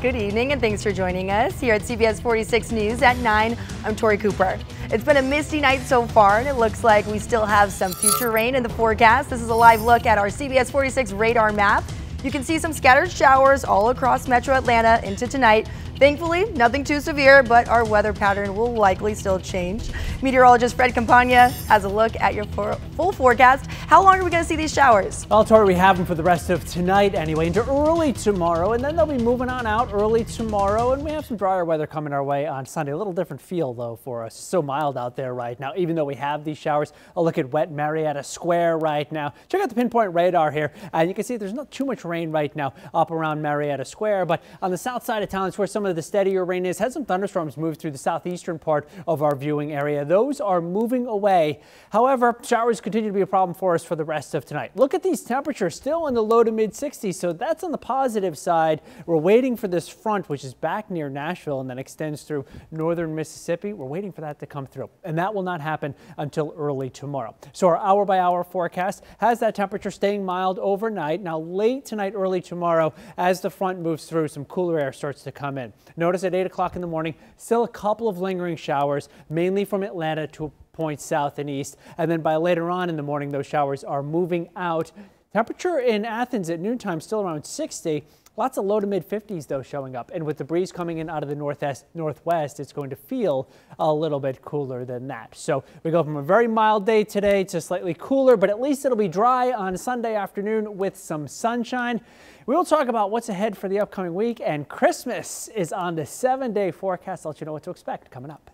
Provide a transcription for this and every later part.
Good evening and thanks for joining us here at CBS 46 News at 9. I'm Tori Cooper. It's been a misty night so far and it looks like we still have some future rain in the forecast. This is a live look at our CBS 46 radar map. You can see some scattered showers all across Metro Atlanta into tonight. Thankfully, nothing too severe, but our weather pattern will likely still change. Meteorologist Fred Campagna has a look at your full forecast. How long are we going to see these showers? Well, Tori, we have them for the rest of tonight anyway, into early tomorrow, and then they'll be moving on out early tomorrow, and we have some drier weather coming our way on Sunday. A little different feel, though, for us. It's so mild out there right now, even though we have these showers. A look at wet Marietta Square right now. Check out the pinpoint radar here. You can see there's not too much rain right now up around Marietta Square, but on the south side of town is where some of the steadier rain is. Had some thunderstorms move through the southeastern part of our viewing area. Those are moving away. However, showers continue to be a problem for us for the rest of tonight. Look at these temperatures, still in the low to mid 60s, so that's on the positive side. We're waiting for this front, which is back near Nashville and then extends through northern Mississippi. We're waiting for that to come through, and that will not happen until early tomorrow. So our hour-by-hour forecast has that temperature staying mild overnight. Now late tonight, early tomorrow, as the front moves through, some cooler air starts to come in. Notice at 8 o'clock in the morning, still a couple of lingering showers, mainly from Atlanta to points south and east. And then by later on in the morning, those showers are moving out. Temperature in Athens at noontime still around 60. Lots of low to mid 50s, though, showing up. And with the breeze coming in out of the northwest, it's going to feel a little bit cooler than that. So we go from a very mild day today to slightly cooler, but at least it'll be dry on Sunday afternoon with some sunshine. We will talk about what's ahead for the upcoming week, and Christmas is on the 7-day forecast. I'll let you know what to expect coming up.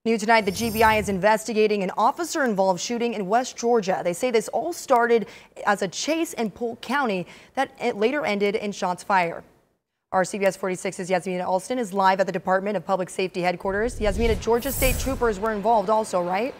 New tonight, the GBI is investigating an officer-involved shooting in West Georgia. They say this all started as a chase in Polk County that later ended in shots fired. Our CBS 46's Yasmina Alston is live at the Department of Public Safety headquarters. Yasmina, Georgia State troopers were involved also, right?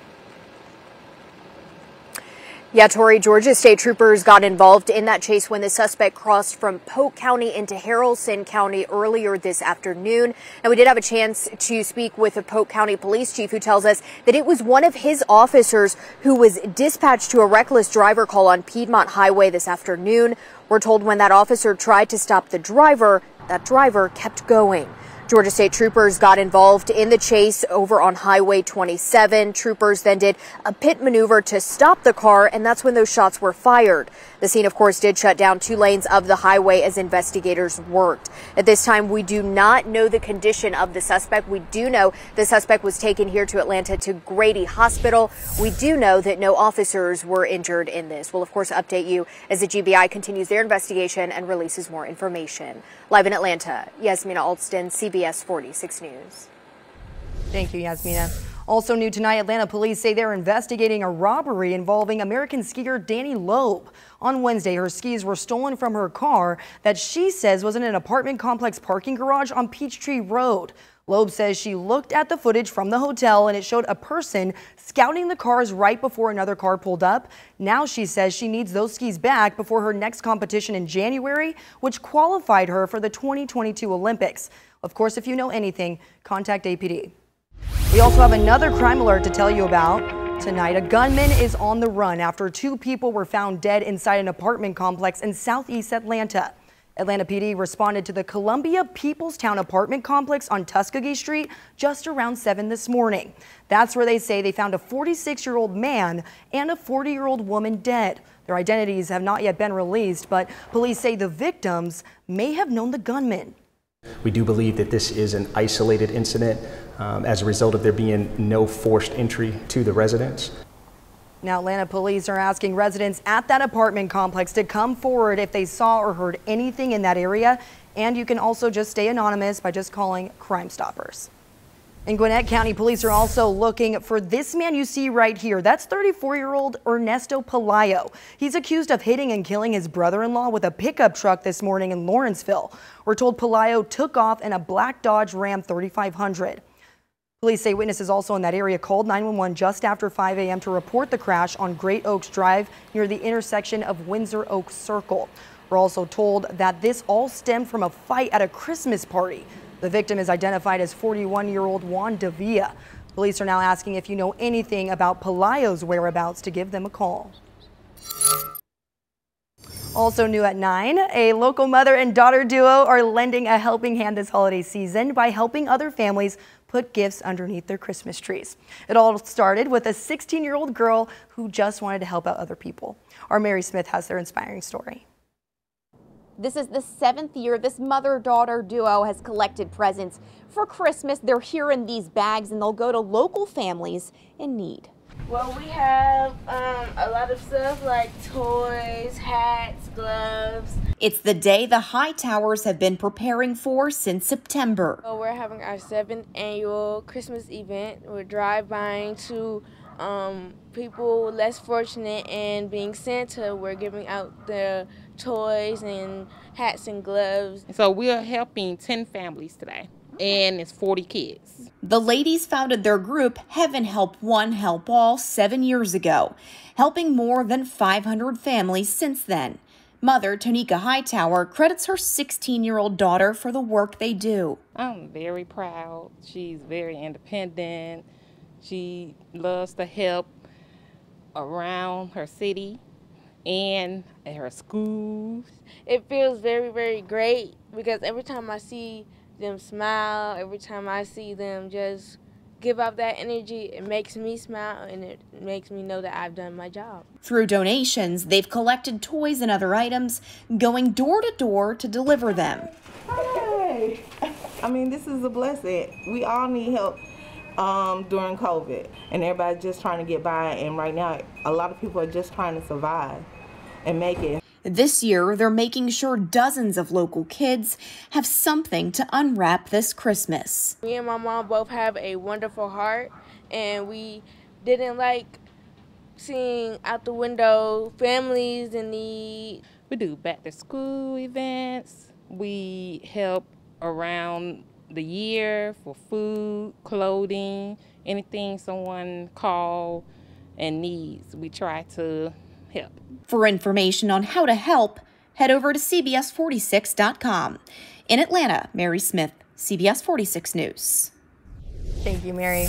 Yeah, Tori, Georgia State troopers got involved in that chase when the suspect crossed from Polk County into Haralson County earlier this afternoon. And we did have a chance to speak with the Polk County police chief, who tells us that it was one of his officers who was dispatched to a reckless driver call on Piedmont Highway this afternoon. We're told when that officer tried to stop the driver, that driver kept going. Georgia State troopers got involved in the chase over on Highway 27. Troopers then did a pit maneuver to stop the car, and that's when those shots were fired. The scene, of course, did shut down 2 lanes of the highway as investigators worked. At this time, we do not know the condition of the suspect. We do know the suspect was taken here to Atlanta to Grady Hospital. We do know that no officers were injured in this. We'll, of course, update you as the GBI continues their investigation and releases more information. Live in Atlanta, Yasmina Alston, CBS 46 News. Thank you, Yasmina. Also new tonight, Atlanta police say they're investigating a robbery involving American skier Danny Loeb. On Wednesday, her skis were stolen from her car that she says was in an apartment complex parking garage on Peachtree Road. Loeb says she looked at the footage from the hotel and it showed a person scouting the cars right before another car pulled up. Now she says she needs those skis back before her next competition in January, which qualified her for the 2022 Olympics. Of course, if you know anything, contact APD. We also have another crime alert to tell you about. Tonight, a gunman is on the run after 2 people were found dead inside an apartment complex in southeast Atlanta. Atlanta PD responded to the Columbia Peoplestown apartment complex on Tuskegee Street just around 7 this morning. That's where they say they found a 46-year-old man and a 40-year-old woman dead. Their identities have not yet been released, but police say the victims may have known the gunman. We do believe that this is an isolated incident as a result of there being no forced entry to the residence. Now, Atlanta police are asking residents at that apartment complex to come forward if they saw or heard anything in that area. And you can also just stay anonymous by just calling Crime Stoppers. In Gwinnett County, police are also looking for this man you see right here. That's 34-year-old Ernesto Pelayo. He's accused of hitting and killing his brother-in-law with a pickup truck this morning in Lawrenceville. We're told Pelayo took off in a black Dodge Ram 3500. Police say witnesses also in that area called 911 just after 5 a.m. to report the crash on Great Oaks Drive near the intersection of Windsor Oaks Circle. We're also told that this all stemmed from a fight at a Christmas party. The victim is identified as 41-year-old Juan Davia. Police are now asking if you know anything about Pelayo's whereabouts to give them a call. Also new at 9, a local mother and daughter duo are lending a helping hand this holiday season by helping other families put gifts underneath their Christmas trees. It all started with a 16-year-old girl who just wanted to help out other people. Our Mary Smith has their inspiring story. This is the 7th year this mother-daughter duo has collected presents for Christmas. They're here in these bags and they'll go to local families in need. Well, we have a lot of stuff like toys, hats, gloves. It's the day the Hightowers have been preparing for since September. So we're having our 7th annual Christmas event. We're drive-buying to people less fortunate, and being Santa, we're giving out the toys and hats and gloves. So we're helping 10 families today, and it's 40 kids. The ladies founded their group Heaven Help One Help All 7 years ago, helping more than 500 families since then. Mother Tonika Hightower credits her 16-year-old daughter for the work they do. I'm very proud. She's very independent. She loves to help around her city and at her schools. It feels very, very great because every time I see them smile, every time I see them just give out that energy, it makes me smile and it makes me know that I've done my job. Through donations, they've collected toys and other items, going door to door to deliver them. Hey! I mean, this is a blessing. We all need help during COVID, and everybody's just trying to get by, and right now a lot of people are just trying to survive and make it. This year, they're making sure dozens of local kids have something to unwrap this Christmas. Me and my mom both have a wonderful heart, and we didn't like seeing out the window families in need. We do back to school events. We help around the year for food, clothing, anything someone call and needs. We try to help. For information on how to help, head over to CBS46.com. In Atlanta, Mary Smith, CBS 46 News. Thank you, Mary.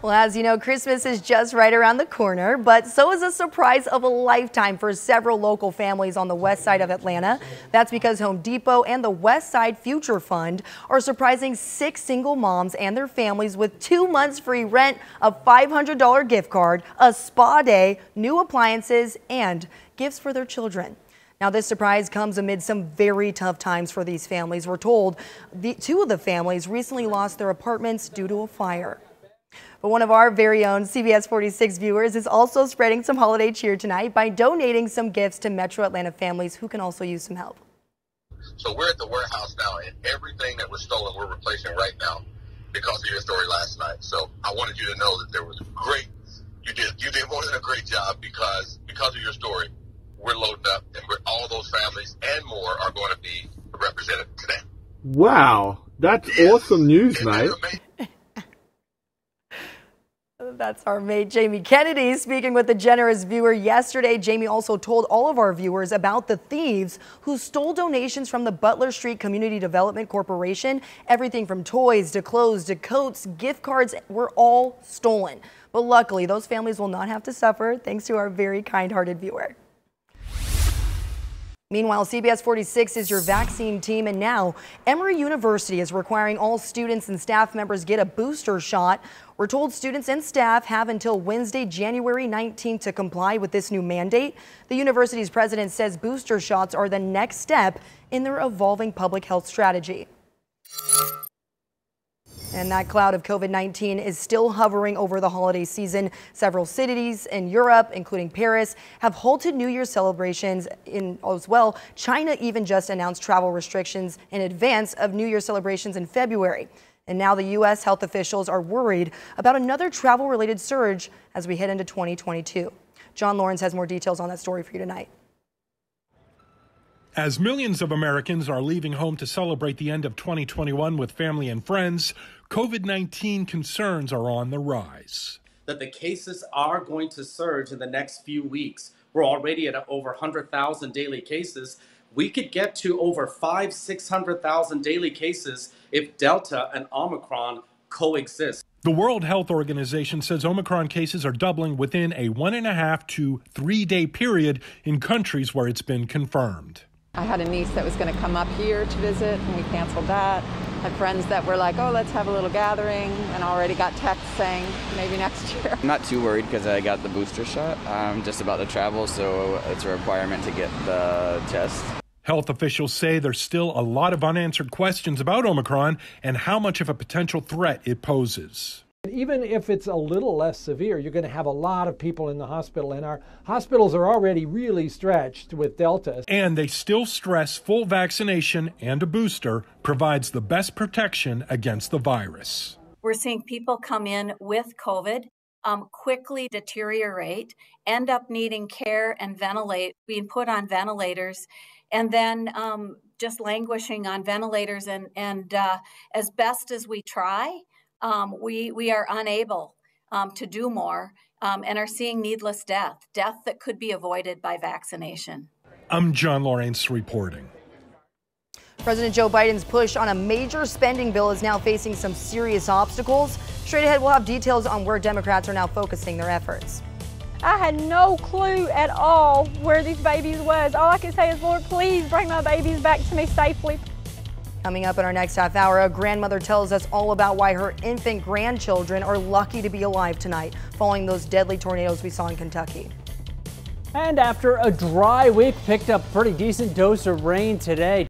Well, as you know, Christmas is just right around the corner, but so is a surprise of a lifetime for several local families on the west side of Atlanta. That's because Home Depot and the West Side Future Fund are surprising 6 single moms and their families with 2 months free rent, a $500 gift card, a spa day, new appliances, and gifts for their children. Now, this surprise comes amid some very tough times for these families. We're told 2 of the families recently lost their apartments due to a fire. But one of our very own CBS 46 viewers is also spreading some holiday cheer tonight by donating some gifts to Metro Atlanta families who can also use some help. So we're at the warehouse now, and everything that was stolen we're replacing right now because of your story last night. So I wanted you to know that there was great, you did more than a great job because of your story. We're loading up, and all those families and more are going to be represented today. Wow, that's awesome news, mate. That's our mate Jamie Kennedy speaking with the generous viewer yesterday. Jamie also told all of our viewers about the thieves who stole donations from the Butler Street Community Development Corporation. Everything from toys to clothes to coats, gift cards were all stolen. But luckily, those families will not have to suffer thanks to our very kind-hearted viewer. Meanwhile, CBS 46 is your vaccine team, and now Emory University is requiring all students and staff members get a booster shot. We're told students and staff have until Wednesday, January 19th to comply with this new mandate. The university's president says booster shots are the next step in their evolving public health strategy. And that cloud of COVID-19 is still hovering over the holiday season. Several cities in Europe, including Paris, have halted New Year's celebrations as well. China even just announced travel restrictions in advance of New Year's celebrations in February. And now the U.S. health officials are worried about another travel-related surge as we head into 2022. John Lawrence has more details on that story for you tonight. As millions of Americans are leaving home to celebrate the end of 2021 with family and friends, COVID-19 concerns are on the rise. That the cases are going to surge in the next few weeks. We're already at over 100,000 daily cases. We could get to over 500,000–600,000 daily cases if Delta and Omicron coexist. The World Health Organization says Omicron cases are doubling within a 1.5 to 3 day period in countries where it's been confirmed. I had a niece that was going to come up here to visit, and we canceled that. I had friends that were like, oh, let's have a little gathering, and already got texts saying maybe next year. I'm not too worried because I got the booster shot. I'm just about to travel, so it's a requirement to get the test. Health officials say there's still a lot of unanswered questions about Omicron and how much of a potential threat it poses. Even if it's a little less severe, you're going to have a lot of people in the hospital, and our hospitals are already really stretched with Delta. And they still stress full vaccination and a booster provides the best protection against the virus. We're seeing people come in with COVID, quickly deteriorate, end up needing care and being put on ventilators, and then just languishing on ventilators. And as best as we try, we are unable to do more and are seeing needless death that could be avoided by vaccination. I'm John Lawrence reporting. President Joe Biden's push on a major spending bill is now facing some serious obstacles. Straight ahead, we'll have details on where Democrats are now focusing their efforts. I had no clue at all where these babies was. All I could say is, Lord, please bring my babies back to me safely. Coming up in our next half hour, a grandmother tells us all about why her infant grandchildren are lucky to be alive tonight following those deadly tornadoes we saw in Kentucky. And after a dry week, picked up a pretty decent dose of rain today.